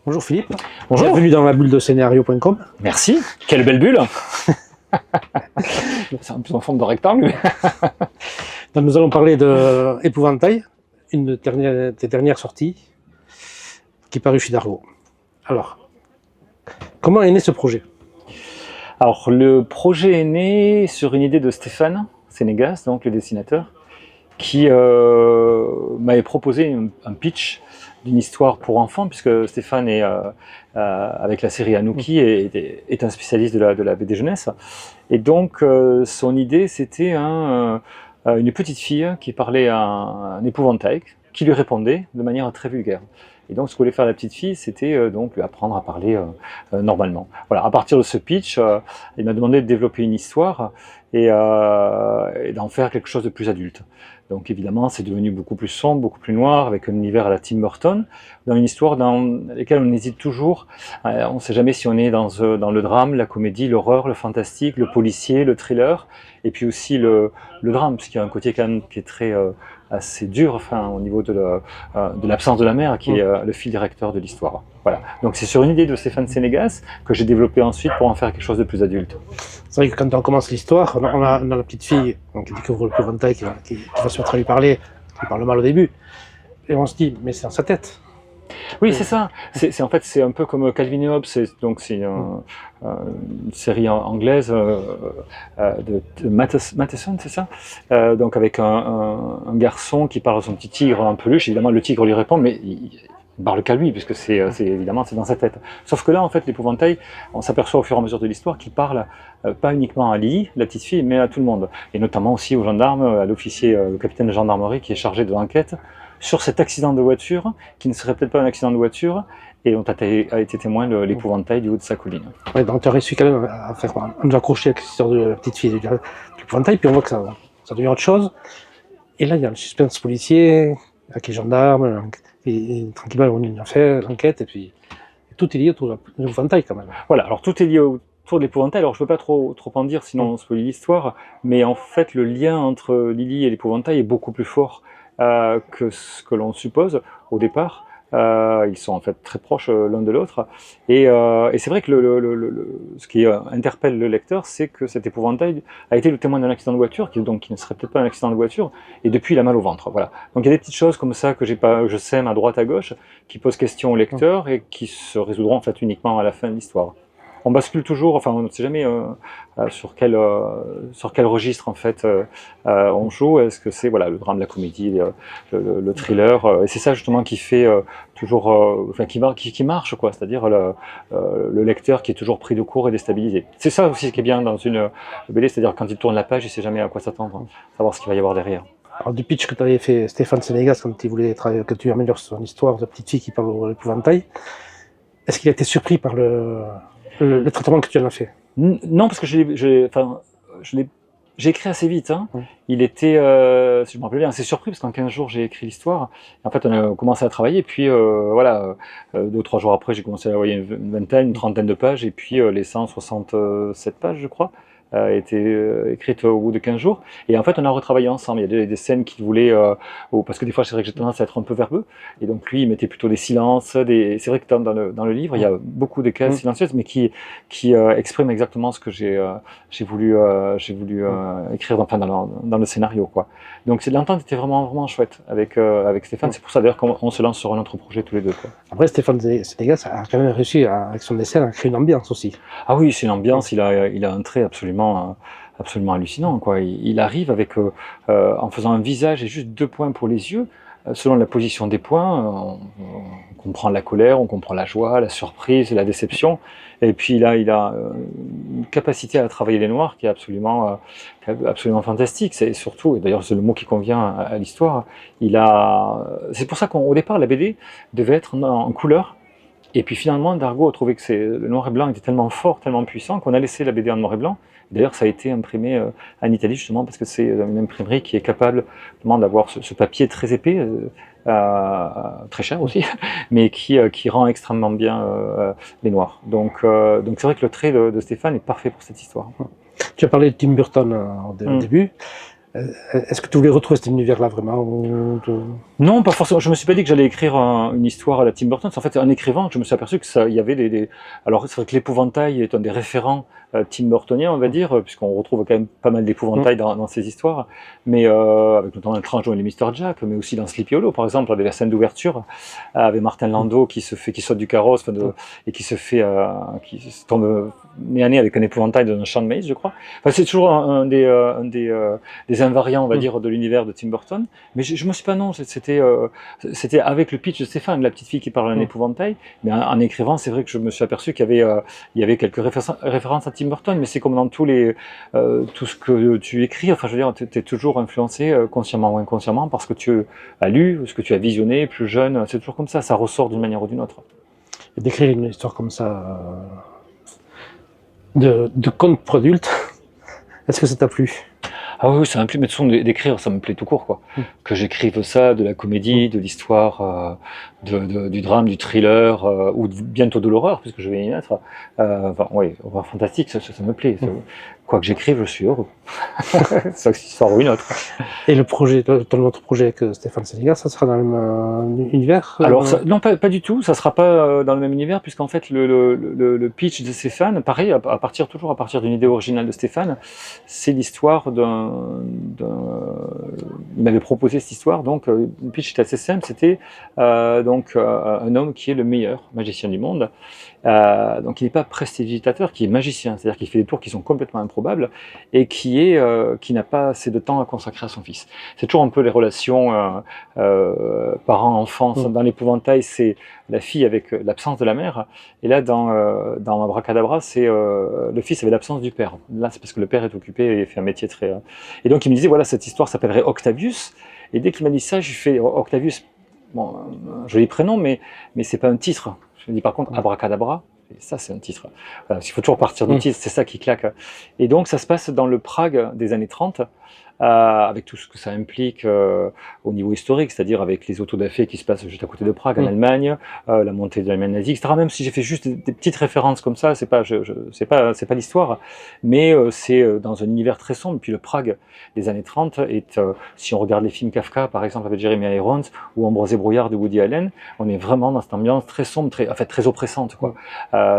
Bonjour Philippe. Bonjour. Bienvenue dans la bulle de scénario.com. Merci. Quelle belle bulle. C'est un peu en forme de rectangle. Donc, nous allons parler de Épouvantail, une des dernières sorties qui est parue chez Dargaud. Alors, comment est né ce projet? Alors, le projet est né sur une idée de Stéphane Sénégas, donc le dessinateur, qui m'avait proposé un pitch d'une histoire pour enfants, puisque Stéphane est, avec la série Anouki, est un spécialiste de la BD jeunesse. Et donc, son idée, c'était une petite fille qui parlait à un épouvantail, qui lui répondait de manière très vulgaire. Et donc, ce que voulait faire la petite fille, c'était donc lui apprendre à parler normalement. Voilà. À partir de ce pitch, il m'a demandé de développer une histoire et d'en faire quelque chose de plus adulte. Donc évidemment, c'est devenu beaucoup plus sombre, beaucoup plus noir, avec un univers à la Tim Burton, dans une histoire dans laquelle on hésite toujours. On ne sait jamais si on est dans le drame, la comédie, l'horreur, le fantastique, le policier, le thriller, et puis aussi le drame, puisqu'il y a un côté quand même qui est très assez dur, enfin, au niveau de l'absence de la mère, qui est le fil directeur de l'histoire. Voilà. Donc c'est sur une idée de Stéphane Sénégas que j'ai développé ensuite pour en faire quelque chose de plus adulte. C'est vrai que quand on commence l'histoire, on a la petite fille qui découvre l'épouvantail, qui va se mettre à lui parler, qui parle mal au début, et on se dit, mais c'est dans sa tête. Oui, c'est ça. En fait, c'est un peu comme Calvin et Hobbes. C'est une série anglaise de Matheson, c'est ça. Donc avec un garçon qui parle à son petit tigre en peluche. Évidemment, le tigre lui répond, mais il parle qu'à lui, puisque évidemment c'est dans sa tête. Sauf que là, en fait, l'épouvantail, on s'aperçoit au fur et à mesure de l'histoire qu'il parle pas uniquement à Lily, la petite fille, mais à tout le monde, et notamment aussi aux gendarmes, à l'officier, le capitaine de gendarmerie qui est chargé de l'enquête sur cet accident de voiture, qui ne serait peut-être pas un accident de voiture, et dont a été témoin l'épouvantail du haut de sa colline. Ouais, donc tu as réussi quand même à nous accrocher avec l'histoire de la petite fille de l'épouvantail, puis on voit que ça devient autre chose. Et là, il y a le suspense policier, avec les gendarmes, et tranquillement, on a fait l'enquête, et puis tout est lié autour de l'épouvantail quand même. Voilà, alors tout est lié autour de l'épouvantail. Alors je ne peux pas trop en dire, sinon on spoilie l'histoire, mais en fait, le lien entre Lily et l'épouvantail est beaucoup plus fort que ce que l'on suppose au départ. Ils sont en fait très proches l'un de l'autre, et c'est vrai que ce qui interpelle le lecteur, c'est que cet épouvantail a été le témoin d'un accident de voiture, qui ne serait peut-être pas un accident de voiture, et depuis il a mal au ventre. Voilà. Donc il y a des petites choses comme ça que je sème à droite à gauche, qui posent question au lecteur et qui se résoudront en fait uniquement à la fin de l'histoire. On bascule toujours, enfin on ne sait jamais sur quel registre en fait on joue. Est-ce que c'est voilà le drame, la comédie, le thriller, et c'est ça justement qui fait toujours, enfin qui marche quoi, c'est-à-dire le lecteur qui est toujours pris de court et déstabilisé. C'est ça aussi qui est bien dans une BD, c'est-à-dire quand il tourne la page, il sait jamais à quoi s'attendre, savoir ce qu'il va y avoir derrière. Alors du pitch que tu avais fait Stéphane Sénégas quand il voulait que tu améliores son histoire de petite fille qui parle de l'épouvantail, est-ce qu'il a été surpris par le traitement que tu en as fait? Non, parce que j'ai écrit assez vite. Hein. Il était, si je me rappelle bien, assez surpris parce qu'en 15 jours j'ai écrit l'histoire. En fait, on a commencé à travailler, et puis voilà, 2 ou 3 jours après, j'ai commencé à envoyer une vingtaine, une trentaine de pages, et puis les 167 pages, je crois, été écrites au bout de 15 jours. Et en fait, on a retravaillé ensemble. Il y a des scènes qu'il voulait, parce que des fois, c'est vrai que j'ai tendance à être un peu verbeux, et donc lui, il mettait plutôt des silences. C'est vrai que dans le livre, il y a beaucoup de cases silencieuses, mais qui expriment exactement ce que j'ai voulu écrire dans le scénario, quoi. Donc l'entente était vraiment chouette avec Stéphane. C'est pour ça d'ailleurs qu'on se lance sur un autre projet tous les deux, quoi. Après, Stéphane Sénégas a quand même réussi, avec son dessin, à créer une ambiance aussi. Ah oui, c'est une ambiance. Il a un trait absolument hallucinant, quoi. Il arrive en faisant un visage et juste 2 points pour les yeux. Selon la position des points, on comprend la colère, on comprend la joie, la surprise, la déception. Et puis là, il a une capacité à travailler les noirs qui est absolument fantastique. C'est surtout, et d'ailleurs c'est le mot qui convient à l'histoire, c'est pour ça qu'au départ, la BD devait être en couleur. Et puis finalement, Dargaud a trouvé que le noir et blanc était tellement fort, tellement puissant, qu'on a laissé la BD en noir et blanc. D'ailleurs, ça a été imprimé en Italie, justement, parce que c'est une imprimerie qui est capable d'avoir ce papier très épais, très cher aussi, mais qui rend extrêmement bien les noirs. Donc c'est vrai que le trait de Stéphane est parfait pour cette histoire. Tu as parlé de Tim Burton au début. Est-ce que tu voulais retrouver cet univers-là vraiment Non, pas forcément. Je me suis pas dit que j'allais écrire une histoire à la Tim Burton. En fait, en écrivant, je me suis aperçu que il y avait Alors, c'est vrai que l'épouvantail est un des référents Tim Burtoniens, on va dire, puisqu'on retrouve quand même pas mal d'épouvantail dans ces histoires. Mais avec notamment L'étrange Noël et Mr. Jack, mais aussi dans Sleepy Hollow, par exemple, avec la scène d'ouverture, avec Martin Landau qui saute du carrosse et qui se tombe nez à nez avec un épouvantail dans un champ de maïs, je crois. Enfin, c'est toujours un des invariants, on va dire, de l'univers de Tim Burton. Mais je me suis pas, non, c'était avec le pitch de Stéphane, la petite fille qui parle d'un épouvantail. Mais en écrivant, c'est vrai que je me suis aperçu qu'il y avait quelques références à Tim Burton, mais c'est comme dans tout ce que tu écris. Enfin, je veux dire, tu es toujours influencé, consciemment ou inconsciemment, parce que tu as lu, ce que tu as visionné plus jeune. C'est toujours comme ça ressort d'une manière ou d'une autre. Et d'écrire une histoire comme ça, de conte pour adultes, est-ce que ça t'a plu? Ah oui, ça m'a plu, mais de toute façon, d'écrire, ça me plaît tout court, quoi. Que j'écrive ça, de la comédie, de l'histoire, du drame, du thriller, ou bientôt de l'horreur, puisque je vais y mettre. Enfin, oui, horreur fantastique, ça me plaît. Quoi que j'écrive, je suis heureux. C'est une histoire ou une autre. Et le projet, ton autre projet avec Stéphane Sénégal, ça sera dans le même univers Alors, non, pas du tout. Ça sera pas dans le même univers, puisqu'en fait, le pitch de Stéphane, pareil, toujours à partir d'une idée originale de Stéphane, c'est l'histoire il m'avait proposé cette histoire, donc le pitch était assez simple. C'était un homme qui est le meilleur magicien du monde. Donc il n'est pas prestidigitateur, qui est magicien, c'est-à-dire qu'il fait des tours qui sont complètement improbables et qui n'a pas assez de temps à consacrer à son fils. C'est toujours un peu les relations parents-enfants. Dans l'épouvantail, c'est la fille avec l'absence de la mère, et là dans Abracadabra, c'est le fils avec l'absence du père. Là, c'est parce que le père est occupé et fait un métier très... Et donc il me disait, voilà, cette histoire s'appellerait Octavius, et dès qu'il m'a dit ça, je fais Octavius, bon, un joli prénom, mais c'est pas un titre. Je me dis par contre Abracadabra, et ça c'est un titre. Voilà, il faut toujours partir du titre, c'est ça qui claque. Et donc ça se passe dans le Prague des années 30, avec tout ce que ça implique au niveau historique, c'est-à-dire avec les autodafés qui se passent juste à côté de Prague, en Allemagne, la montée de l'Allemagne nazie, etc. Même si j'ai fait juste des petites références comme ça, c'est pas l'histoire, mais c'est dans un univers très sombre. Puis le Prague des années 30 est, si on regarde les films Kafka, par exemple avec Jeremy Irons, ou Ambrosé Brouillard de Woody Allen, on est vraiment dans cette ambiance très sombre, très oppressante, quoi.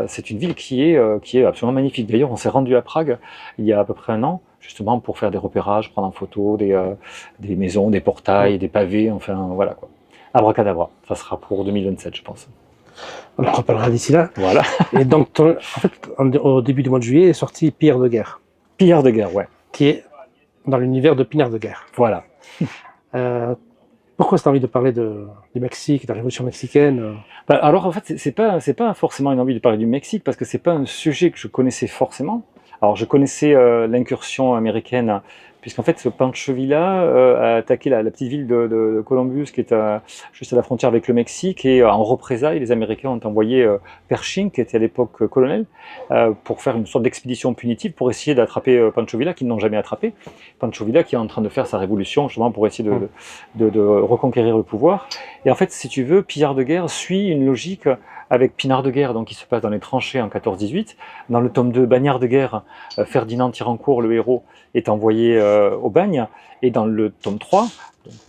C'est une ville qui est absolument magnifique. D'ailleurs, on s'est rendu à Prague il y a à peu près un an, justement pour faire des repérages, prendre en photo des maisons, des portails, des pavés, enfin voilà, quoi. Abracadabra, ça sera pour 2027, je pense. On en reparlera d'ici là. Voilà. Et donc, en fait, au début du mois de juillet est sorti Pierre de guerre. Pierre de guerre, ouais. Qui est dans l'univers de Pinard de guerre. Voilà. Pourquoi tu as envie de parler du Mexique, de la Révolution mexicaine? Alors en fait, c'est pas forcément une envie de parler du Mexique, parce que c'est pas un sujet que je connaissais forcément. Alors je connaissais l'incursion américaine, puisqu'en fait Pancho Villa a attaqué la petite ville de Columbus, qui est juste à la frontière avec le Mexique, et en représailles, les Américains ont envoyé Pershing, qui était à l'époque colonel, pour faire une sorte d'expédition punitive pour essayer d'attraper Pancho Villa, qu'ils n'ont jamais attrapé. Pancho Villa qui est en train de faire sa révolution justement pour essayer de reconquérir le pouvoir. Et en fait, si tu veux, Pinard de guerre suit une logique avec Pinard de guerre, donc qui se passe dans les tranchées en 14-18. Dans le tome 2, Bagnard de guerre, Ferdinand Tirancourt, le héros, est envoyé au bagne. Et dans le tome 3,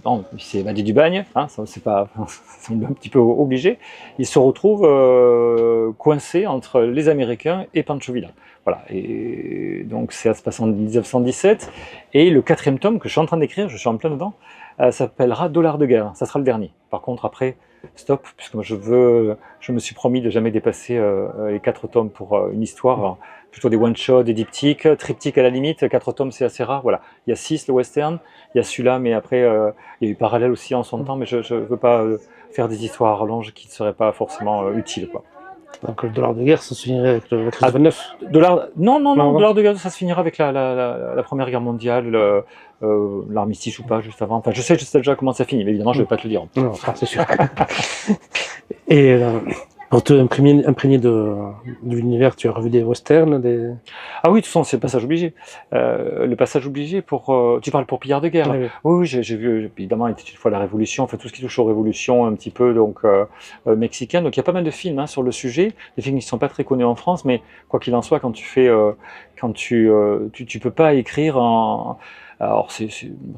non, il s'est évadé du bagne, hein, ça semble un petit peu obligé, il se retrouve coincé entre les Américains et Pancho Villa. Voilà, et donc ça se passe en 1917, et le 4e tome que je suis en train d'écrire, je suis en plein dedans, s'appellera Dollar de guerre, ça sera le dernier. Par contre, après, stop, puisque moi je me suis promis de jamais dépasser les 4 tomes pour une histoire, alors, plutôt des one-shots, des diptyques, triptyques à la limite, 4 tomes c'est assez rare, voilà. Il y a 6 le western, il y a celui-là, mais après il y a eu Parallèle aussi en son temps, mais je ne veux pas faire des histoires à rallonge qui ne seraient pas forcément utiles, quoi. Donc le dollar de guerre, ça se finirait avec la crise de 29. Non, dollar de guerre, ça se finira avec la Première Guerre mondiale, l'armistice ou pas, juste avant. Enfin, je sais déjà comment ça finit, mais évidemment, je ne vais pas te le dire. Non, ça c'est sûr. Et Pour te imprégner de l'univers, tu as revu des westerns, des... Ah oui, de toute façon, c'est le passage obligé. Le passage obligé pour... tu parles pour Pillard de guerre. Oui, oui. Oui, j'ai vu, évidemment, il était une fois la Révolution, enfin tout ce qui touche aux révolutions un petit peu donc mexicaines. Donc il y a pas mal de films sur le sujet, des films qui ne sont pas très connus en France, mais quoi qu'il en soit, quand tu fais, tu peux pas écrire en... Alors c'est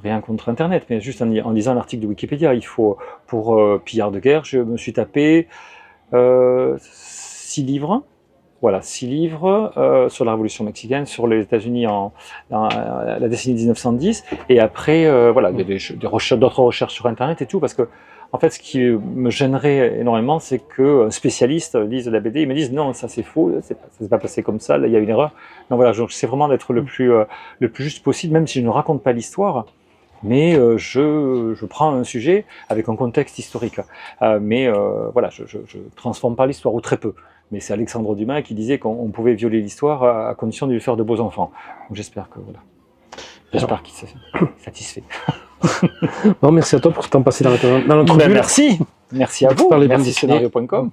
rien contre Internet, mais juste en lisant l'article de Wikipédia, il faut, pour Pillard de guerre, je me suis tapé 6 livres. Voilà, 6 livres sur la Révolution mexicaine, sur les États-Unis dans la décennie 1910, et après, voilà, d'autres recherches sur Internet et tout, parce que, en fait, ce qui me gênerait énormément, c'est qu'un spécialiste lise la BD et me dise non, ça c'est faux, ça s'est pas passé comme ça, là il y a une erreur. Donc voilà, j'essaie vraiment d'être le plus juste possible, même si je ne raconte pas l'histoire. Mais je prends un sujet avec un contexte historique. Mais voilà, je transforme pas l'histoire, ou très peu. Mais c'est Alexandre Dumas qui disait qu'on pouvait violer l'histoire à condition de lui faire de beaux enfants. Donc j'espère que voilà. J'espère qu'il s'est satisfait. Bon, merci à toi pour ce temps passé dans notre Ben, bulle. merci. Merci à vous. Par les bandes Merci dessinées. scénario.com.